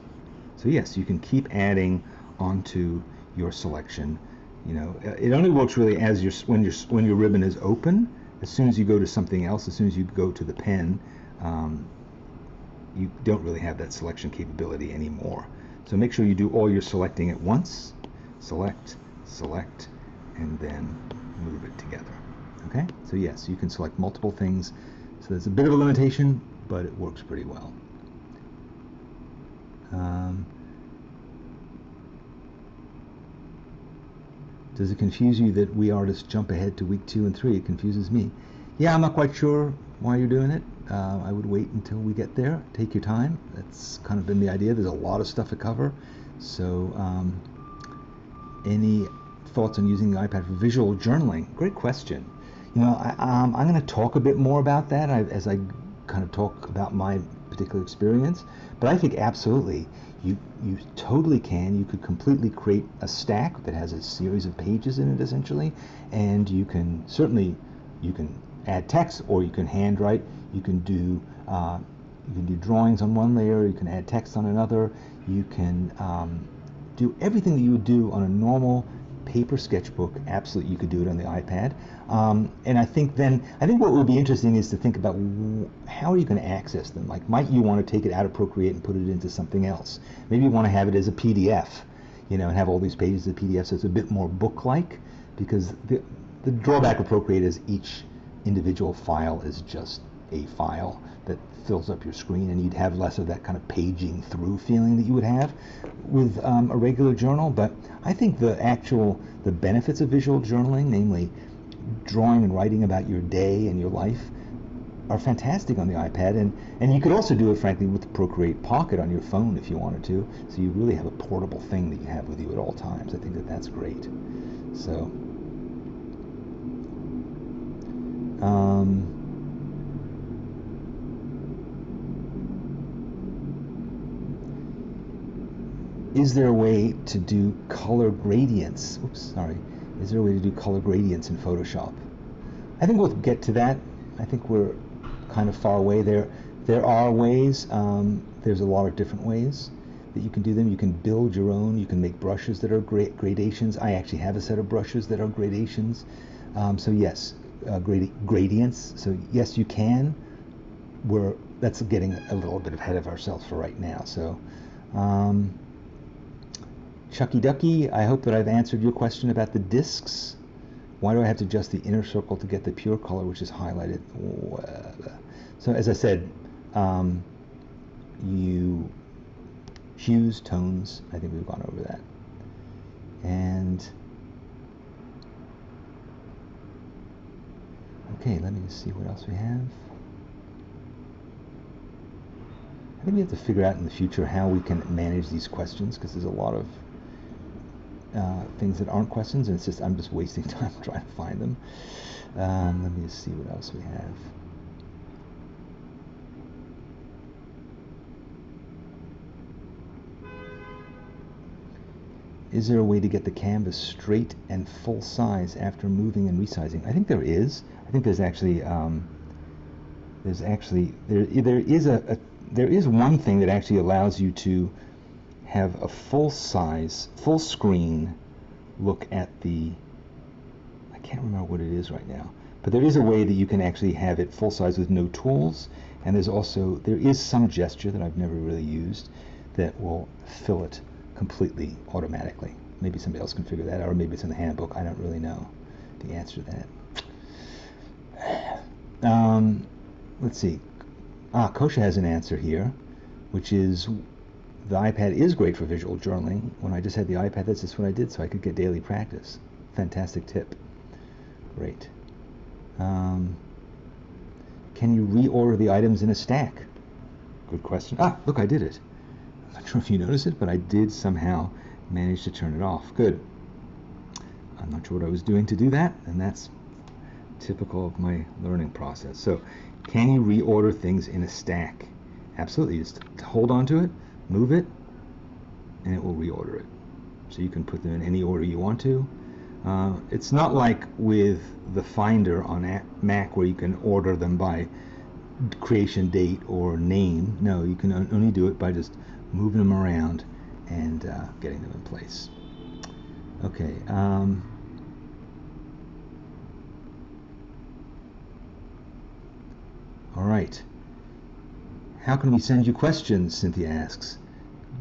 So yes, you can keep adding onto your selection. You know, it only works really as when your ribbon is open. As soon as you go to something else, as soon as you go to the pen, you don't really have that selection capability anymore. So make sure you do all your selecting at once. Select, select, and then move it together. Okay? So yes, you can select multiple things. So there's a bit of a limitation, but it works pretty well. Does it confuse you that we artists jump ahead to week 2 and 3? It confuses me. Yeah, I'm not quite sure why you're doing it. I would wait until we get there. Take your time. That's kind of been the idea. There's a lot of stuff to cover. So any thoughts on using the iPad for visual journaling? Great question. You know, I'm going to talk a bit more about that as I kind of talk about my particular experience. But I think absolutely, you totally can. You could completely create a stack that has a series of pages in it, essentially, and you can certainly add text, or you can handwrite. You can do drawings on one layer. You can add text on another. You can do everything that you would do on a normal paper sketchbook. Absolutely, you could do it on the iPad. And I think what would be interesting is to think about how are you going to access them. Like, might you want to take it out of Procreate and put it into something else? Maybe you want to have it as a PDF, you know, and have all these pages as a PDF, so it's a bit more book-like. Because the drawback of Procreate is each individual file is just a file that fills up your screen, and you'd have less of that kind of paging through feeling that you would have with a regular journal. But I think the benefits of visual journaling, namely drawing and writing about your day and your life, are fantastic on the iPad, and you could also do it, frankly, with the Procreate Pocket on your phone if you wanted to, so you really have a portable thing that you have with you at all times. I think that's great. So is there a way to do color gradients? Is there a way to do color gradients in Photoshop? I think we'll get to that. I think we're kind of far away there. There are ways. There's a lot of different ways that you can do them. You can build your own. You can make brushes that are gradations. I actually have a set of brushes that are gradations. So yes, gradients. So yes, you can. That's getting a little bit ahead of ourselves for right now. So. Chucky Ducky, I hope that I've answered your question about the discs. Why do I have to adjust the inner circle to get the pure color, which is highlighted? So as I said, you hues, tones. I think we've gone over that. And okay, let me just see what else we have. I think we have to figure out in the future how we can manage these questions, because there's a lot of things that aren't questions, and it's just I'm just wasting time trying to find them. Let me just see what else we have. Is there a way to get the canvas straight and full size after moving and resizing? I think there is. I think there's actually there is one thing that actually allows you to have a full size, full screen look at the, I can't remember what it is right now, but there is a way that you can actually have it full size with no tools, and there is some gesture that I've never really used that will fill it completely automatically. Maybe somebody else can figure that out, or maybe it's in the handbook. I don't really know the answer to that. Let's see. Kosha has an answer here, which is the iPad is great for visual journaling. When I just had the iPad, that's just what I did, so I could get daily practice. Fantastic tip. Great. Can you reorder the items in a stack? Good question. Look, I did it. I'm not sure if you noticed it, but I did somehow manage to turn it off. Good. I'm not sure what I was doing to do that, and that's typical of my learning process. So, can you reorder things in a stack? Absolutely. Just hold on to it, move it, and it will reorder it. So you can put them in any order you want to. It's not like with the Finder on Mac where you can order them by creation date or name. No, you can only do it by just moving them around and getting them in place. Okay. All right. How can we send you questions? Cynthia asks.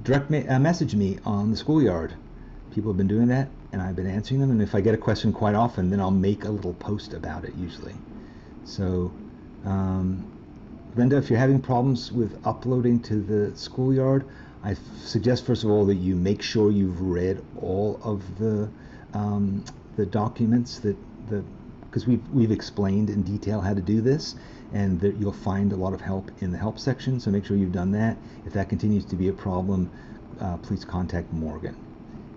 Direct message me on the schoolyard. People have been doing that, and I've been answering them. And if I get a question quite often, then I'll make a little post about it usually. So, Linda, if you're having problems with uploading to the schoolyard, I suggest first of all that you make sure you've read all of the documents because we've explained in detail how to do this, and that you'll find a lot of help in the help section. So make sure you've done that. If that continues to be a problem, please contact Morgan,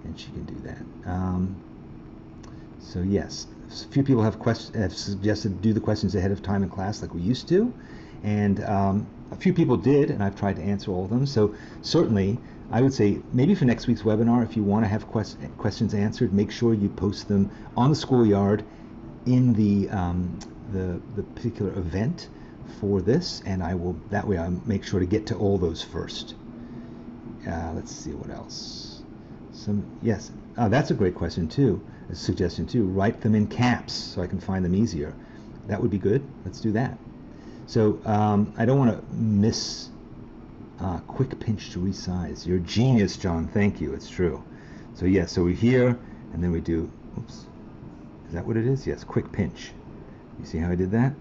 and she can do that. So yes, a few people have suggested do the questions ahead of time in class like we used to, and a few people did, and I've tried to answer all of them. So certainly, I would say maybe for next week's webinar, if you want to have questions answered, make sure you post them on the schoolyard in the particular event for this, and that way I'll make sure to get to all those first. Let's see what else. Yes, that's a great question too. A suggestion too. Write them in caps so I can find them easier. That would be good. Let's do that. So I don't want to miss quick pinch to resize. You're a genius, John. Thank you. It's true. So yes, so we're here, and then we do. Oops. Is that what it is? Yes, quick pinch. You see how I did that?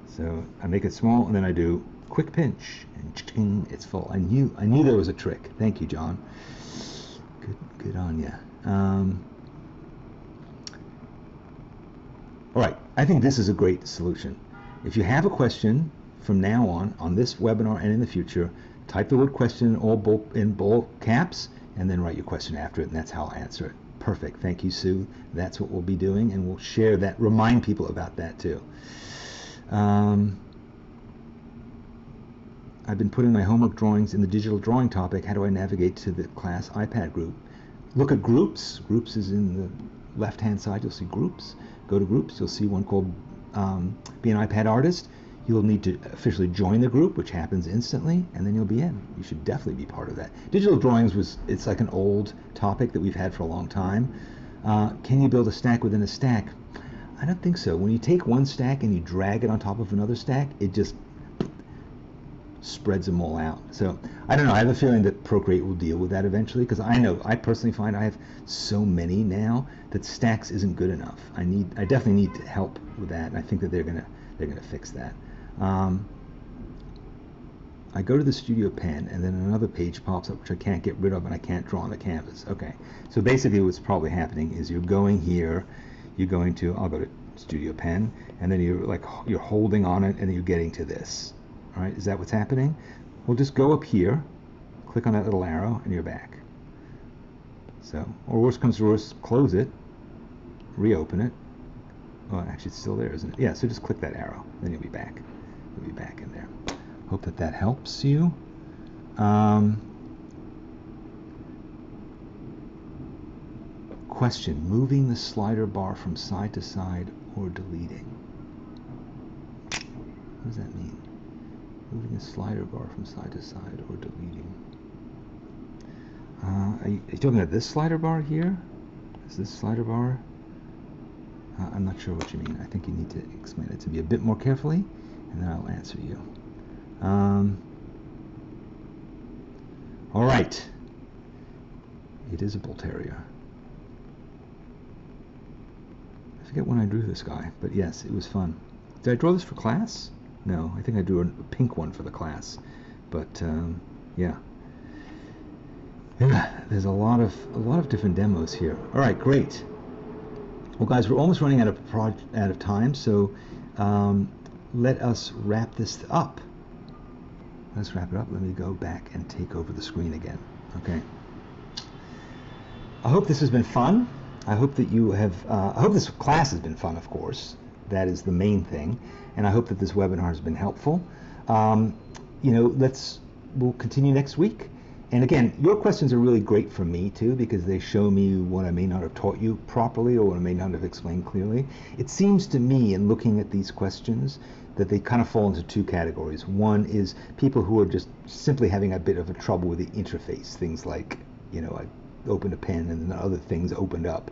So I make it small, and then I do quick pinch, and it's full. I knew there was a trick. Thank you, John. Good on ya. All right, I think this is a great solution. If you have a question from now on this webinar and in the future, type the word question in bold caps, and then write your question after it, and that's how I'll answer it. Perfect. Thank you, Sue. That's what we'll be doing, and we'll share that, remind people about that too. I've been putting my homework drawings in the digital drawing topic. How do I navigate to the class iPad group? Look at groups. Groups is in the left-hand side. You'll see groups. Go to groups. You'll see one called Be an iPad Artist. You'll need to officially join the group, which happens instantly, and then you'll be in. You should definitely be part of that. Digital drawings it's like an old topic that we've had for a long time. Can you build a stack within a stack? I don't think so. When you take one stack and you drag it on top of another stack, it just spreads them all out. So I don't know. I have a feeling that Procreate will deal with that eventually, because I personally find I have so many now that stacks isn't good enough. I definitely need help with that, and I think that they're gonna fix that. I go to the Studio Pen, and then another page pops up which I can't get rid of, and I can't draw on the canvas. Okay, so basically what's probably happening is you're going here, you're going to, I'll go to Studio Pen, and then you're holding on it, and then you're getting to this. All right, is that what's happening? Well, just go up here, click on that little arrow, and you're back. So, or worst comes to worst, close it, reopen it. Well, actually it's still there, isn't it? Yeah, so just click that arrow, then you'll be back. You'll be back in there. Hope that that helps you. Question, moving the slider bar from side to side or deleting? What does that mean? Moving the slider bar from side to side or deleting? Are you talking about this slider bar here? Is this slider bar? I'm not sure what you mean. I think you need to explain it to me a bit more carefully, and then I'll answer you. All right. It is a bull terrier. I forget when I drew this guy, but yes, it was fun. Did I draw this for class? No, I think I drew a pink one for the class. But yeah. Yeah, there's a lot of different demos here. All right, great. Well, guys, we're almost running out of time, so let us wrap this up. Let's wrap it up. Let me go back and take over the screen again. Okay. I hope this has been fun. I hope that you have. I hope this class has been fun. Of course, that is the main thing, and I hope that this webinar has been helpful. You know, we'll continue next week. And again, your questions are really great for me too, because they show me what I may not have taught you properly or what I may not have explained clearly. It seems to me, in looking at these questions, that they kind of fall into two categories. One is people who are just simply having a bit of a trouble with the interface, things like, you know, I opened a pen and then other things opened up.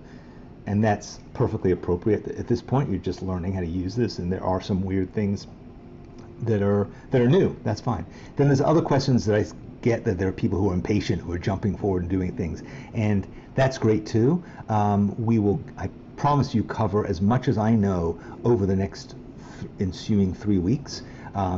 And that's perfectly appropriate. At this point, you're just learning how to use this, and there are some weird things that are new. That's fine. Then there's other questions that I get, that there are people who are impatient, who are jumping forward and doing things, and that's great too. We will, I promise you, cover as much as I know over the next ensuing 3 weeks.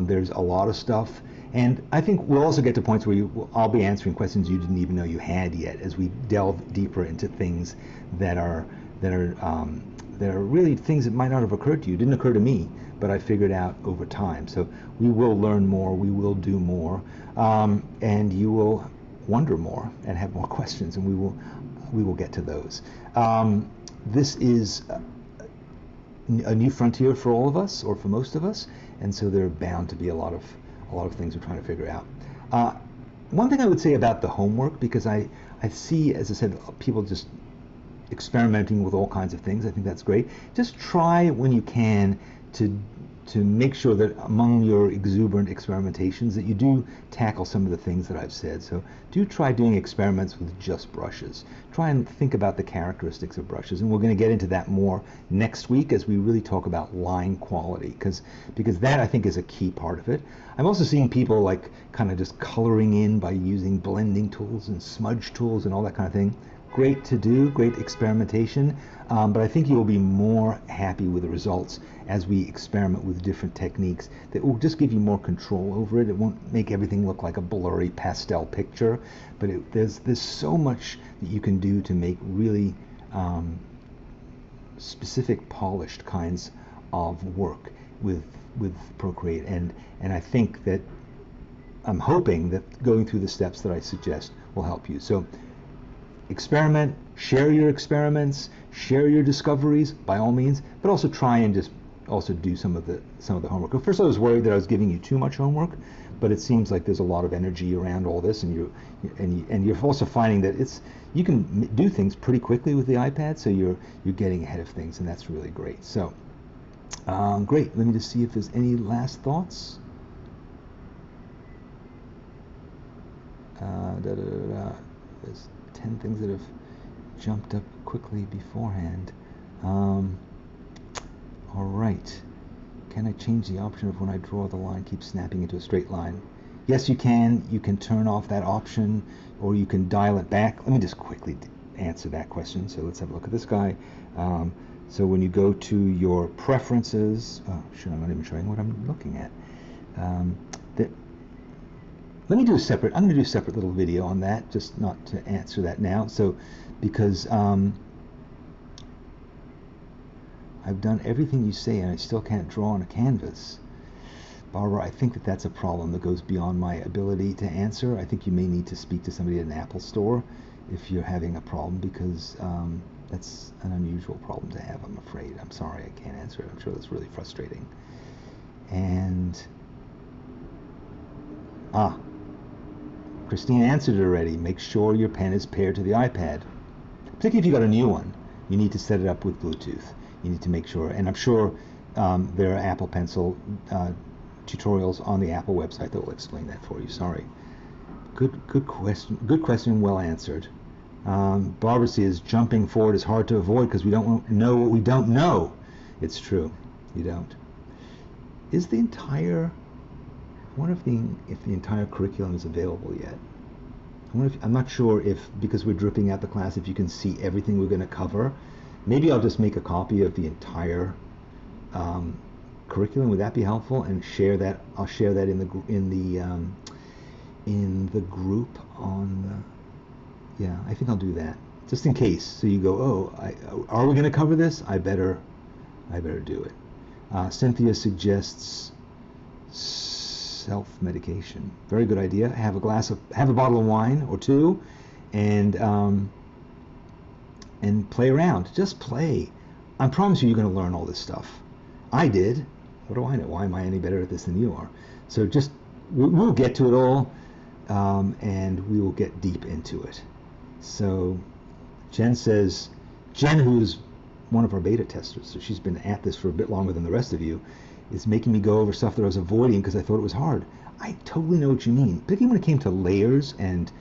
There's a lot of stuff, and I think we'll also get to points where I'll be answering questions you didn't even know you had yet, as we delve deeper into things that are really things that might not have occurred to you. Didn't occur to me, but I figured out over time. So we will learn more, we will do more, and you will wonder more and have more questions, and we will get to those. This is a new frontier for all of us, or for most of us, and so there are bound to be a lot of things we're trying to figure out. One thing I would say about the homework, because I see, as I said, people just experimenting with all kinds of things. I think that's great. Just try when you can to make sure that among your exuberant experimentations that you do tackle some of the things that I've said. So do try doing experiments with just brushes. Try and think about the characteristics of brushes, and we're going to get into that more next week as we really talk about line quality, because that, I think, is a key part of it. I'm also seeing people like kind of just coloring in by using blending tools and smudge tools and all that kind of thing. Great to do, great experimentation, but I think you'll be more happy with the results as we experiment with different techniques that will just give you more control over it. It won't make everything look like a blurry pastel picture, but there's so much that you can do to make really specific, polished kinds of work with Procreate, and I think that I'm hoping that going through the steps that I suggest will help you. So experiment, share your experiments, share your discoveries by all means, but also try and just also do some of the homework. At first I was worried that I was giving you too much homework, but it seems like there's a lot of energy around all this, and you're also finding that you can do things pretty quickly with the iPad, so you're getting ahead of things, and that's really great. So great. Let me just see if there's any last thoughts. There's 10 things that have jumped up quickly beforehand. All right. Can I change the option of when I draw the line keep snapping into a straight line? Yes, you can. You can turn off that option, or you can dial it back. Let me just quickly answer that question. So let's have a look at this guy. So when you go to your preferences, oh, sure, I'm not even showing what I'm looking at. let me do a separate, I'm going to do a separate little video on that, just not to answer that now. So, because I've done everything you say and I still can't draw on a canvas. Barbara, I think that that's a problem that goes beyond my ability to answer. I think you may need to speak to somebody at an Apple store if you're having a problem, because that's an unusual problem to have, I'm afraid. I'm sorry, I can't answer it. I'm sure that's really frustrating. And Christine answered it already. Make sure your pen is paired to the iPad. Particularly if you got a new one, you need to set it up with Bluetooth. You need to make sure, and I'm sure there are Apple Pencil tutorials on the Apple website that will explain that for you. Sorry. Good question. Good question. Well answered. Barbara says jumping forward is hard to avoid because we don't know what we don't know. It's true. You don't. Is the entire? I wonder if the entire curriculum is available yet. I'm not sure if, because we're dripping out the class, if you can see everything we're going to cover. Maybe I'll just make a copy of the entire curriculum. Would that be helpful? And share that. I'll share that in the group on the. Yeah, I think I'll do that just in case. So you go, oh, are we going to cover this? I better do it. Cynthia suggests self-medication. Very good idea. Have a bottle of wine or two, and play around. Just play. I promise you're going to learn all this stuff. I did. What do I know? Why am I any better at this than you are? So just we'll get to it all, and we will get deep into it. So Jen says, Jen, who's one of our beta testers, so she's been at this for a bit longer than the rest of you, is making me go over stuff that I was avoiding because I thought it was hard. I totally know what you mean. Particularly when it came to layers and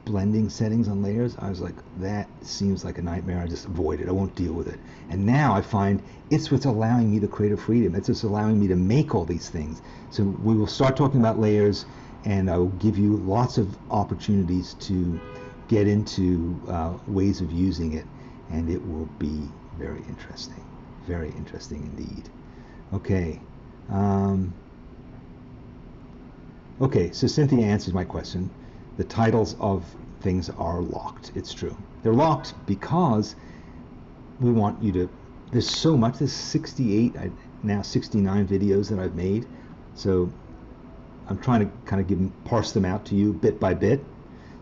blending settings on layers, I was like, that seems like a nightmare. I just avoid it. I won't deal with it. And now I find it's what's allowing me the creative freedom. It's just allowing me to make all these things. So we will start talking about layers, and I will give you lots of opportunities to get into ways of using it, and it will be very interesting. Very interesting indeed. Okay. Okay, so Cynthia answers my question. The titles of things are locked. It's true. They're locked because we want you to, there's so much, there's 68, now 69 videos that I've made. So I'm trying to kind of parse them out to you bit by bit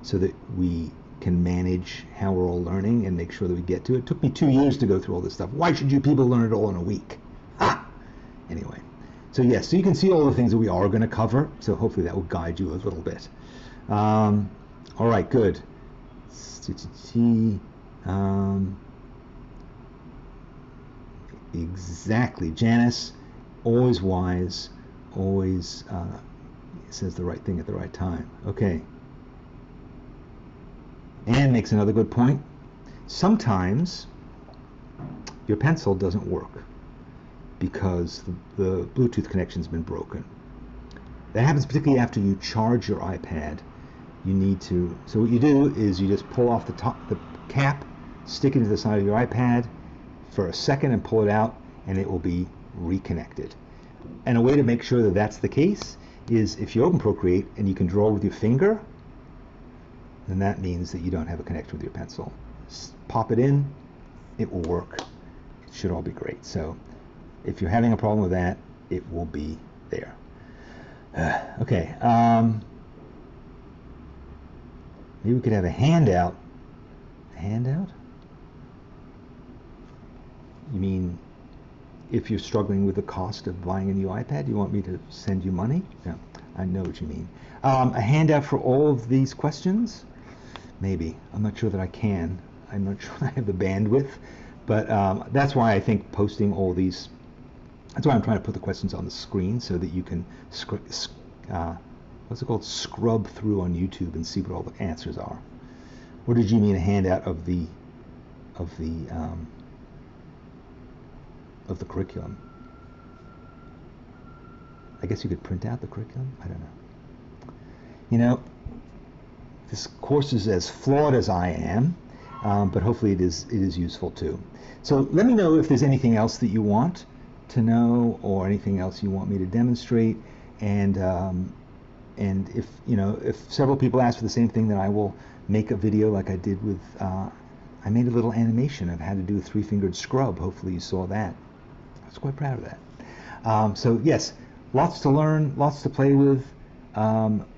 so that we can manage how we're all learning and make sure that we get to it. It took me 2 years to go through all this stuff. Why should you people learn it all in a week? Anyway, so yes, so you can see all the things that we are going to cover. So hopefully that will guide you a little bit. All right, good. Exactly, Janice, always wise, always says the right thing at the right time. Okay. Anne makes another good point. Sometimes your pencil doesn't work because the Bluetooth connection's been broken. That happens particularly after you charge your iPad. You need to, so what you do is you just pull off the cap, stick it to the side of your iPad for a second and pull it out, and it will be reconnected. And a way to make sure that that's the case is if you open Procreate and you can draw with your finger, then that means that you don't have a connection with your pencil. Pop it in, it will work. It should all be great. So if you're having a problem with that, it will be there. Okay. Maybe we could have a handout. A handout? You mean if you're struggling with the cost of buying a new iPad, you want me to send you money? No, I know what you mean. A handout for all of these questions? Maybe. I'm not sure that I can. I'm not sure I have the bandwidth, but that's why I think posting all these, that's why I'm trying to put the questions on the screen so that you can, what's it called, scrub through on YouTube and see what all the answers are. What did you mean, a handout of the curriculum? I guess you could print out the curriculum? I don't know. You know, this course is as flawed as I am, but hopefully it is useful too. So let me know if there's anything else that you want to know or anything else you want me to demonstrate, and And if if several people ask for the same thing, then I will make a video like I did with. I made a little animation of how to do a three-fingered scrub. Hopefully you saw that. I was quite proud of that. So yes, lots to learn, lots to play with,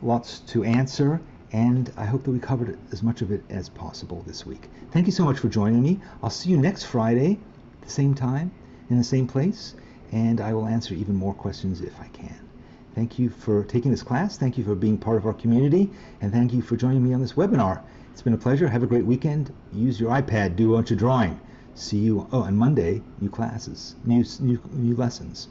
lots to answer, and I hope that we covered as much of it as possible this week. Thank you so much for joining me. I'll see you next Friday, at the same time, in the same place, and I will answer even more questions if I can. Thank you for taking this class. Thank you for being part of our community, and thank you for joining me on this webinar. It's been a pleasure. Have a great weekend. Use your iPad. Do a bunch of drawing. See you on Monday. New classes, new lessons.